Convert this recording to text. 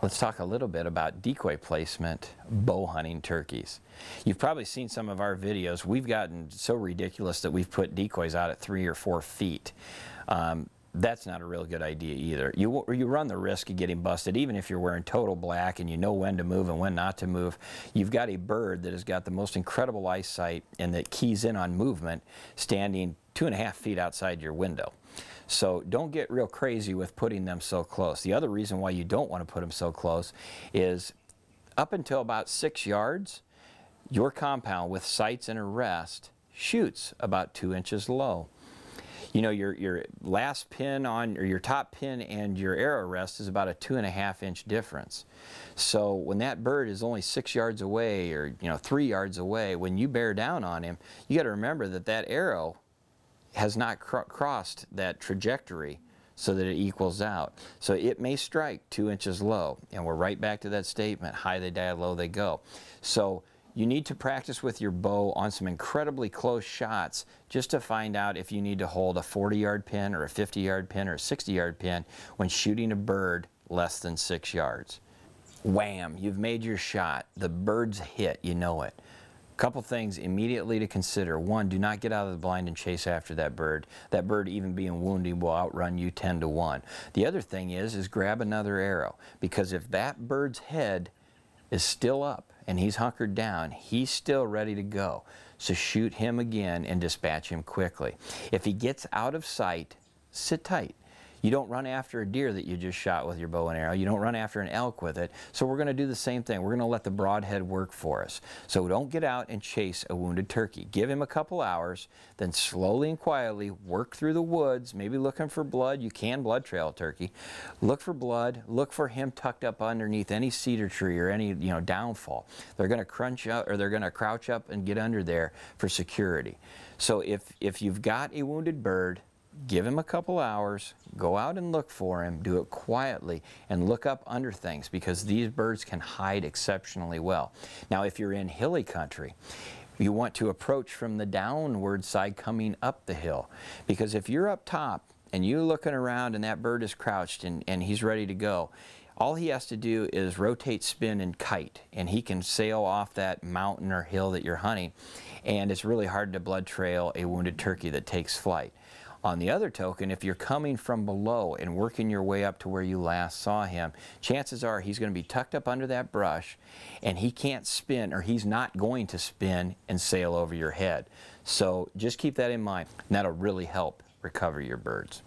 Let's talk a little bit about decoy placement bow hunting turkeys. You've probably seen some of our videos. We've gotten so ridiculous that we've put decoys out at 3 or 4 feet. That's not a real good idea either. You run the risk of getting busted even if you're wearing total black and you know when to move and when not to move. You've got a bird that has got the most incredible eyesight and that keys in on movement standing 2.5 feet outside your window. So don't get real crazy with putting them so close. The other reason why you don't want to put them so close is up until about 6 yards, your compound with sights and a rest shoots about 2 inches low. You know, your last pin on, or your top pin and your arrow rest is about a 2.5 inch difference. So when that bird is only 6 yards away, or 3 yards away, when you bear down on him, you got to remember that that arrow has not crossed that trajectory so that it equals out. So it may strike 2 inches low, and we're right back to that statement, high they die, low they go. So you need to practice with your bow on some incredibly close shots just to find out if you need to hold a 40-yard pin or a 50-yard pin or a 60-yard pin when shooting a bird less than 6 yards. Wham! You've made your shot. The bird's hit, you know it. Couple things immediately to consider. One, do not get out of the blind and chase after that bird. That bird, even being wounded, will outrun you 10 to 1. The other thing is grab another arrow, because if that bird's head is still up and he's hunkered down, he's still ready to go. So shoot him again and dispatch him quickly. If he gets out of sight, sit tight. You don't run after a deer that you just shot with your bow and arrow. You don't run after an elk with it. So we're going to do the same thing. We're going to let the broadhead work for us. So don't get out and chase a wounded turkey. Give him a couple hours, then slowly and quietly work through the woods, maybe looking for blood. You can blood trail a turkey. Look for blood. Look for him tucked up underneath any cedar tree or any downfall. They're going to crunch up, or they're going to crouch up and get under there for security. So if you've got a wounded bird, give him a couple hours, go out and look for him, do it quietly, and look up under things, because these birds can hide exceptionally well. Now, if you're in hilly country, you want to approach from the downward side coming up the hill, because if you're up top and you're looking around and that bird is crouched and he's ready to go, all he has to do is rotate, spin, and kite, and he can sail off that mountain or hill that you're hunting, and it's really hard to blood trail a wounded turkey that takes flight. On the other token, if you're coming from below and working your way up to where you last saw him, chances are he's going to be tucked up under that brush, and he can't spin, or he's not going to spin and sail over your head. So just keep that in mind, and that'll really help recover your birds.